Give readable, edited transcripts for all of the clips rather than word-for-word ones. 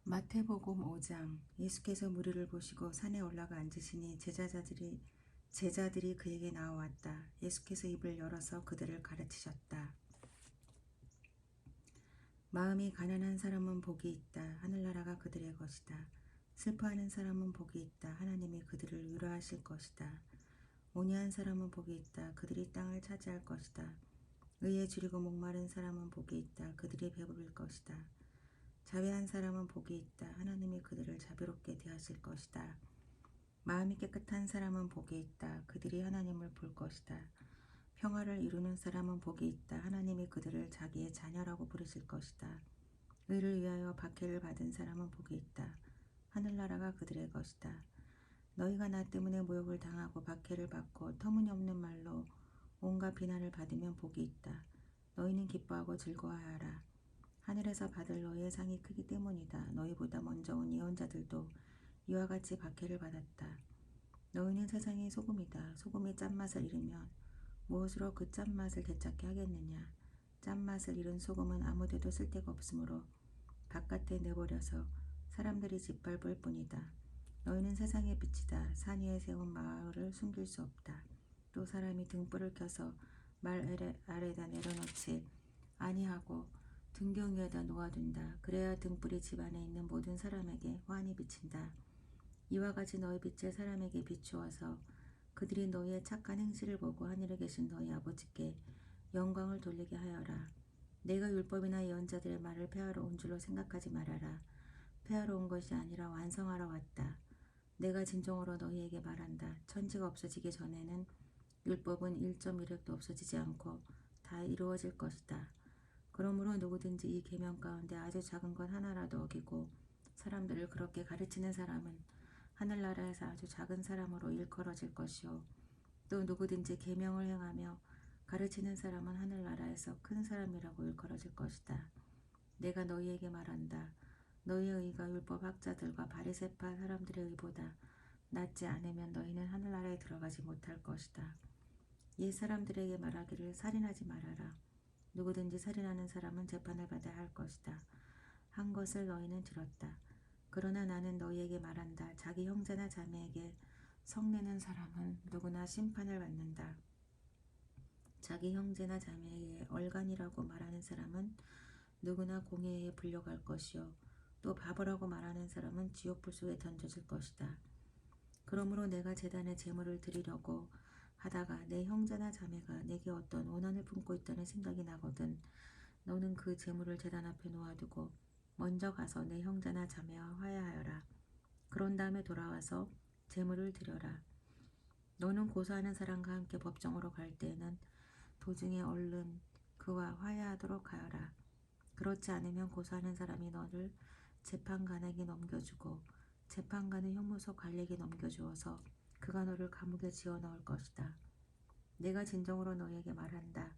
마태복음 5장. 예수께서 무리를 보시고 산에 올라가 앉으시니 제자들이 그에게 나와왔다. 예수께서 입을 열어서 그들을 가르치셨다. 마음이 가난한 사람은 복이 있다. 하늘나라가 그들의 것이다. 슬퍼하는 사람은 복이 있다. 하나님이 그들을 위로하실 것이다. 온유한 사람은 복이 있다. 그들이 땅을 차지할 것이다. 의에 줄이고 목마른 사람은 복이 있다. 그들이 배부를 것이다. 자비한 사람은 복이 있다. 하나님이 그들을 자비롭게 대하실 것이다. 마음이 깨끗한 사람은 복이 있다. 그들이 하나님을 볼 것이다. 평화를 이루는 사람은 복이 있다. 하나님이 그들을 자기의 자녀라고 부르실 것이다. 의를 위하여 박해를 받은 사람은 복이 있다. 하늘나라가 그들의 것이다. 너희가 나 때문에 모욕을 당하고 박해를 받고 터무니없는 말로 온갖 비난을 받으면 복이 있다. 너희는 기뻐하고 즐거워하라. 하늘에서 받을 너희의 상이 크기 때문이다. 너희보다 먼저 온 예언자들도 이와 같이 박해를 받았다. 너희는 세상의 소금이다. 소금이 짠맛을 잃으면 무엇으로 그 짠맛을 되찾게 하겠느냐. 짠맛을 잃은 소금은 아무데도 쓸데가 없으므로 바깥에 내버려서 사람들이 짓밟을 뿐이다. 너희는 세상의 빛이다. 산 위에 세운 마을을 숨길 수 없다. 또 사람이 등불을 켜서 말 아래에다 내려놓지 아니하고 등경 위에다 놓아둔다. 그래야 등불이 집 안에 있는 모든 사람에게 환히 비친다. 이와 같이 너희 빛을 사람에게 비추어서 그들이 너희의 착한 행실을 보고 하늘에 계신 너희 아버지께 영광을 돌리게 하여라. 내가 율법이나 예언자들의 말을 폐하러 온 줄로 생각하지 말아라. 폐하러 온 것이 아니라 완성하러 왔다. 내가 진정으로 너희에게 말한다. 천지가 없어지기 전에는 율법은 1.1획도 없어지지 않고 다 이루어질 것이다. 그러므로 누구든지 이 계명 가운데 아주 작은 것 하나라도 어기고 사람들을 그렇게 가르치는 사람은 하늘나라에서 아주 작은 사람으로 일컬어질 것이요. 또 누구든지 계명을 행하며 가르치는 사람은 하늘나라에서 큰 사람이라고 일컬어질 것이다. 내가 너희에게 말한다. 너희의 의가 율법 학자들과 바리새파 사람들의 의보다 낫지 않으면 너희는 하늘나라에 들어가지 못할 것이다. 옛 사람들에게 말하기를 살인하지 말아라. 누구든지 살인하는 사람은 재판을 받아야 할 것이다. 한 것을 너희는 들었다. 그러나 나는 너희에게 말한다. 자기 형제나 자매에게 성내는 사람은 누구나 심판을 받는다. 자기 형제나 자매에게 얼간이라고 말하는 사람은 누구나 공회에 불려갈 것이요. 또 바보라고 말하는 사람은 지옥 불속에 던져질 것이다. 그러므로 내가 제단에 제물을 드리려고 하다가 내 형제나 자매가 내게 어떤 원한을 품고 있다는 생각이 나거든 너는 그 제물을 제단 앞에 놓아두고 먼저 가서 내 형제나 자매와 화해하여라. 그런 다음에 돌아와서 제물을 드려라. 너는 고소하는 사람과 함께 법정으로 갈 때에는 도중에 얼른 그와 화해하도록 하여라. 그렇지 않으면 고소하는 사람이 너를 재판관에게 넘겨주고 재판관은 형무소 관리에게 넘겨주어서 그가 너를 감옥에 지어 넣을 것이다. 내가 진정으로 너희에게 말한다.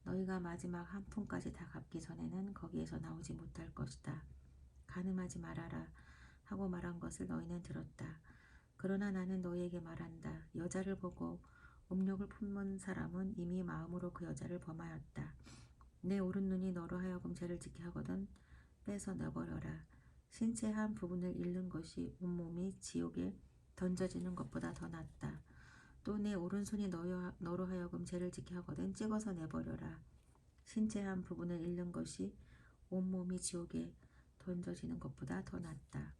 너희가 마지막 한 푼까지 다 갚기 전에는 거기에서 나오지 못할 것이다. 간음하지 말아라 하고 말한 것을 너희는 들었다. 그러나 나는 너희에게 말한다. 여자를 보고 음욕을 품은 사람은 이미 마음으로 그 여자를 범하였다. 내 오른눈이 너로 하여금 죄를 짓게 하거든 빼서 내버려라. 신체의 한 부분을 잃는 것이 온몸이 지옥에 던져지는 것보다 더 낫다. 또 내 오른손이 너로 하여금 죄를 짓게 하거든 찍어서 내버려라. 신체의 한 부분을 잃는 것이 온몸이 지옥에 던져지는 것보다 더 낫다.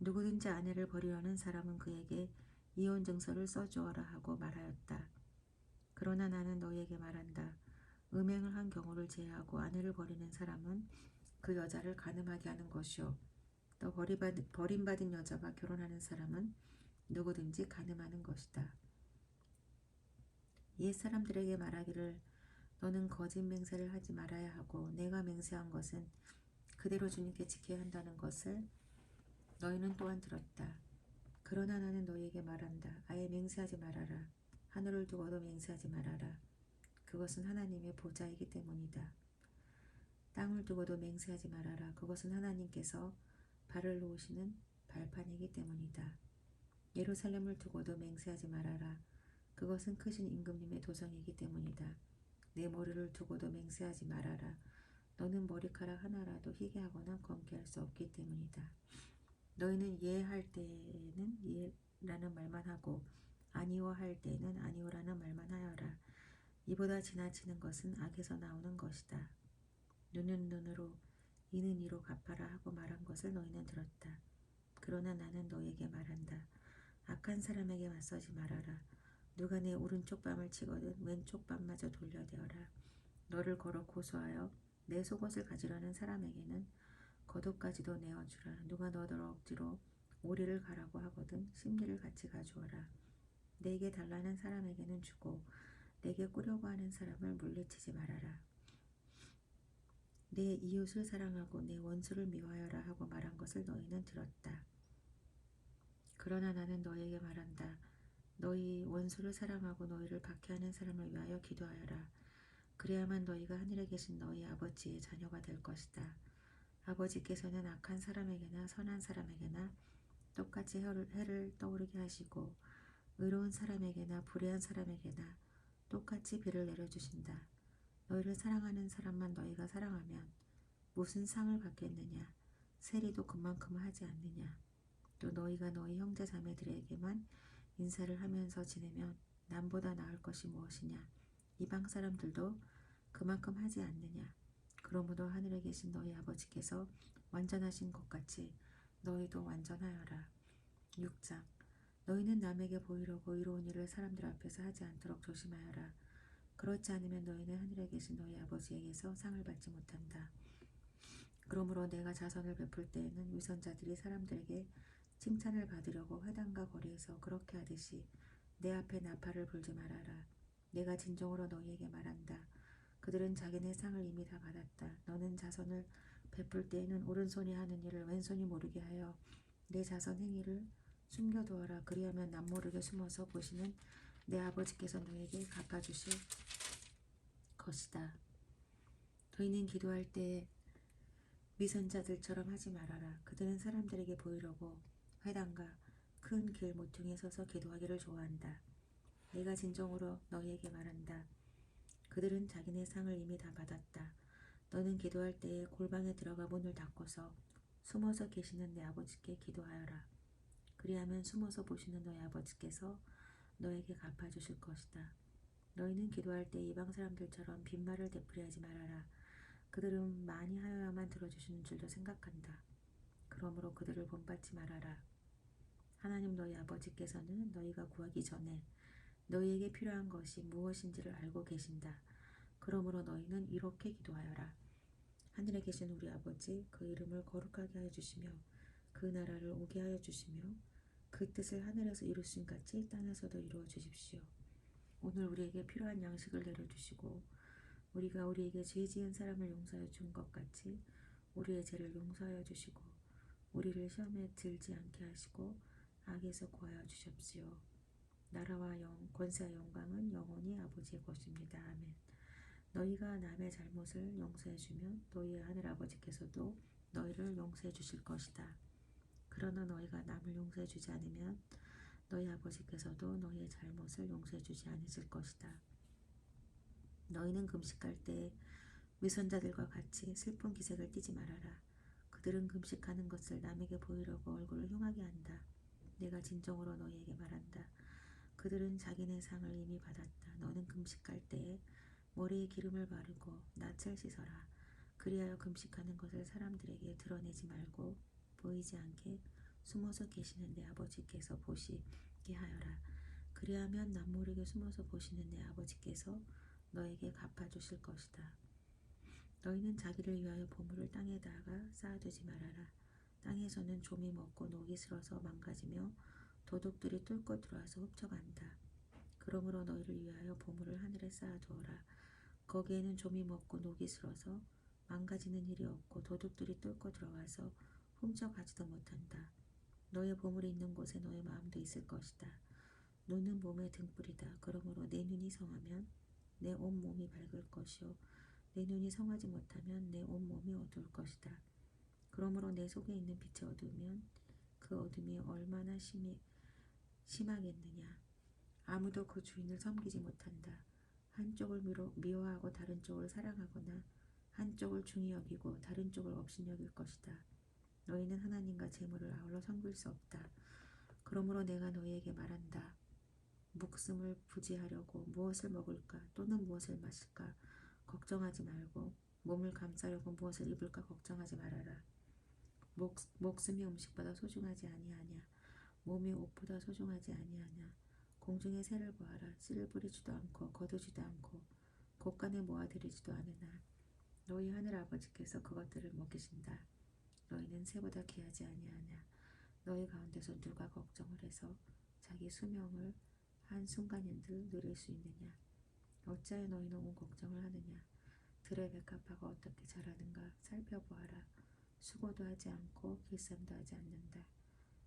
누구든지 아내를 버리려는 사람은 그에게 이혼 증서를 써주어라 하고 말하였다. 그러나 나는 너희에게 말한다. 음행을 한 경우를 제외하고 아내를 버리는 사람은 그 여자를 간음하게 하는 것이요. 또 버림받은 여자와 결혼하는 사람은 누구든지 간음하는 것이다. 옛 사람들에게 말하기를 너는 거짓 맹세를 하지 말아야 하고 내가 맹세한 것은 그대로 주님께 지켜야 한다는 것을 너희는 또한 들었다. 그러나 나는 너희에게 말한다. 아예 맹세하지 말아라. 하늘을 두고도 맹세하지 말아라. 그것은 하나님의 보좌이기 때문이다. 땅을 두고도 맹세하지 말아라. 그것은 하나님께서 발을 놓으시는 발판이기 때문이다. 예루살렘을 두고도 맹세하지 말아라. 그것은 크신 임금님의 도성이기 때문이다. 내 머리를 두고도 맹세하지 말아라. 너는 머리카락 하나라도 희게 하거나 검게 할 수 없기 때문이다. 너희는 예할 때에는 예라는 말만 하고 아니오 할 때에는 아니오라는 말만 하여라. 이보다 지나치는 것은 악에서 나오는 것이다. 눈은 눈으로 이는 이로 갚아라 하고 말한 것을 너희는 들었다. 그러나 나는 너희에게 말한다. 악한 사람에게 맞서지 말아라. 누가 내 오른쪽 뺨을 치거든 왼쪽 뺨마저 돌려대어라. 너를 걸어 고소하여 내 속옷을 가지려는 사람에게는 겉옷까지도 내어주라. 누가 너를 억지로 오리를 가라고 하거든 심리를 같이 가주어라. 내게 달라는 사람에게는 주고 내게 꾸려고 하는 사람을 물리치지 말아라. 내 이웃을 사랑하고 내 원수를 미워하여라 하고 말한 것을 너희는 들었다. 그러나 나는 너희에게 말한다. 너희 원수를 사랑하고 너희를 박해하는 사람을 위하여 기도하여라. 그래야만 너희가 하늘에 계신 너희 아버지의 자녀가 될 것이다. 아버지께서는 악한 사람에게나 선한 사람에게나 똑같이 해를 떠오르게 하시고 의로운 사람에게나 불의한 사람에게나 똑같이 비를 내려주신다. 너희를 사랑하는 사람만 너희가 사랑하면 무슨 상을 받겠느냐? 세리도 그만큼 하지 않느냐? 또 너희가 너희 형제 자매들에게만 인사를 하면서 지내면 남보다 나을 것이 무엇이냐? 이방 사람들도 그만큼 하지 않느냐? 그러므로 하늘에 계신 너희 아버지께서 완전하신 것 같이 너희도 완전하여라. 6장 너희는 남에게 보이려고 의로운 일을 사람들 앞에서 하지 않도록 조심하여라. 그렇지 않으면 너희는 하늘에 계신 너희 아버지에게서 상을 받지 못한다. 그러므로 내가 자선을 베풀 때에는 위선자들이 사람들에게 칭찬을 받으려고 회당과 거리에서 그렇게 하듯이 내 앞에 나팔을 불지 말아라. 내가 진정으로 너희에게 말한다. 그들은 자기네 상을 이미 다 받았다. 너는 자선을 베풀 때에는 오른손이 하는 일을 왼손이 모르게 하여 내 자선 행위를 숨겨두어라. 그리하면 남모르게 숨어서 보시는 내 아버지께서 너에게 갚아주실 것이다. 너희는 기도할 때 위선자들처럼 하지 말아라. 그들은 사람들에게 보이려고 회당과 큰 길 모퉁이에 서서 기도하기를 좋아한다. 내가 진정으로 너희에게 말한다. 그들은 자기네 상을 이미 다 받았다. 너는 기도할 때에 골방에 들어가 문을 닫고서 숨어서 계시는 내 아버지께 기도하여라. 그리하면 숨어서 보시는 너희 아버지께서 너에게 갚아주실 것이다. 너희는 기도할 때 이방 사람들처럼 빈말을 되풀이하지 말아라. 그들은 많이 하여야만 들어주시는 줄도 생각한다. 그러므로 그들을 본받지 말아라. 하나님 너희 아버지께서는 너희가 구하기 전에 너희에게 필요한 것이 무엇인지를 알고 계신다. 그러므로 너희는 이렇게 기도하여라. 하늘에 계신 우리 아버지, 그 이름을 거룩하게 하여 주시며 그 나라를 오게 하여 주시며 그 뜻을 하늘에서 이루신 같이 땅에서도 이루어 주십시오. 오늘 우리에게 필요한 양식을 내려주시고 우리가 우리에게 죄 지은 사람을 용서하여 준 것 같이 우리의 죄를 용서하여 주시고 우리를 시험에 들지 않게 하시고 악에서 구하여 주십시오. 나라와 권세와 영광은 영원히 아버지의 것입니다. 아멘. 너희가 남의 잘못을 용서해 주면 너희의 하늘 아버지께서도 너희를 용서해 주실 것이다. 그러나 너희가 남을 용서해 주지 않으면 너희 아버지께서도 너희의 잘못을 용서해 주지 않으실 것이다. 너희는 금식할 때 위선자들과 같이 슬픈 기색을 띠지 말아라. 그들은 금식하는 것을 남에게 보이려고 얼굴을 흉하게 한다. 내가 진정으로 너희에게 말한다. 그들은 자기네 상을 이미 받았다. 너는 금식할 때에 머리에 기름을 바르고 낯을 씻어라. 그리하여 금식하는 것을 사람들에게 드러내지 말고 보이지 않게 숨어서 계시는 내 아버지께서 보시게 하여라. 그리하면 남모르게 숨어서 보시는 내 아버지께서 너에게 갚아주실 것이다. 너희는 자기를 위하여 보물을 땅에다가 쌓아두지 말아라. 땅에서는 좀이 먹고 녹이 슬어서 망가지며 도둑들이 뚫고 들어와서 훔쳐간다. 그러므로 너희를 위하여 보물을 하늘에 쌓아두어라. 거기에는 좀이 먹고 녹이 슬어서 망가지는 일이 없고 도둑들이 뚫고 들어와서 훔쳐가지도 못한다. 너의 보물이 있는 곳에 너의 마음도 있을 것이다. 눈은 몸의 등불이다. 그러므로 내 눈이 성하면 내 온 몸이 밝을 것이요 내 눈이 성하지 못하면 내 온 몸이 어두울 것이다. 그러므로 내 속에 있는 빛이 어두우면 그 어둠이 얼마나 심하겠느냐. 아무도 그 주인을 섬기지 못한다. 한쪽을 미워하고 다른 쪽을 사랑하거나 한쪽을 중히 여기고 다른 쪽을 업신 여길 것이다. 너희는 하나님과 재물을 아울러 섬길 수 없다. 그러므로 내가 너희에게 말한다. 목숨을 부지하려고 무엇을 먹을까 또는 무엇을 마실까 걱정하지 말고 몸을 감싸려고 무엇을 입을까 걱정하지 말아라. 목숨이 음식보다 소중하지 아니하냐. 몸이 옷보다 소중하지 아니하냐. 공중의 새를 보아라. 씨를 뿌리지도 않고 거두지도 않고 곳간에 모아들이지도 않으나 너희 하늘 아버지께서 그것들을 먹이신다. 너희는 새보다 귀하지 아니하냐. 너희 가운데서 누가 걱정을 해서 자기 수명을 한순간인들 누릴 수 있느냐. 어찌하여 너희는 온 걱정을 하느냐. 들의 백합화가 어떻게 자라는가 살펴보아라. 수고도 하지 않고 길쌈도 하지 않는다.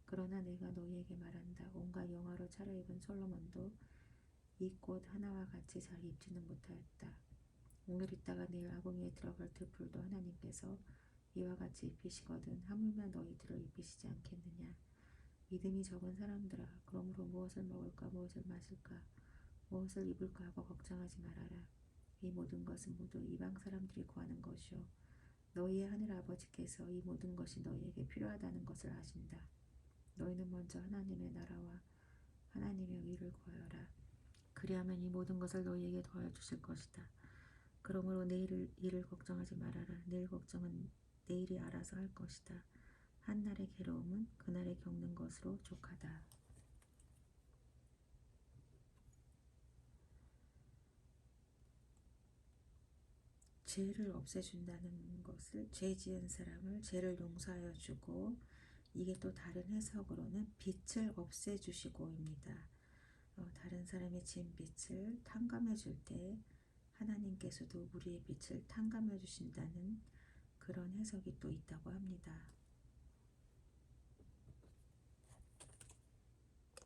그러나 내가 너희에게 말한다. 온갖 영화로 차려입은 솔로몬도 이 꽃 하나와 같이 잘 입지는 못하였다. 오늘 있다가 내일 아궁이에 들어갈 들풀도 하나님께서 이와 같이 입히시거든 하물며 너희들을 입히시지 않겠느냐. 믿음이 적은 사람들아, 그러므로 무엇을 먹을까 무엇을 마실까 무엇을 입을까 하고 걱정하지 말아라. 이 모든 것은 모두 이방 사람들이 구하는 것이요 너희의 하늘 아버지께서 이 모든 것이 너희에게 필요하다는 것을 아신다. 너희는 먼저 하나님의 나라와 하나님의 의를 구하여라. 그리하면 이 모든 것을 너희에게 더하여 주실 것이다. 그러므로 내일 일을 걱정하지 말아라. 내일 걱정은 내일이 알아서 할 것이다. 한날의 괴로움은 그날에 겪는 것으로 족하다. 죄를 없애준다는 것을 죄 지은 사람을 죄를 용서하여 주고 이게 또 다른 해석으로는 빛을 없애주시고입니다. 다른 사람이 지은 빛을 탕감해 줄 때 하나님께서도 우리의 빛을 탕감해 주신다는 그런 해석이 또 있다고 합니다.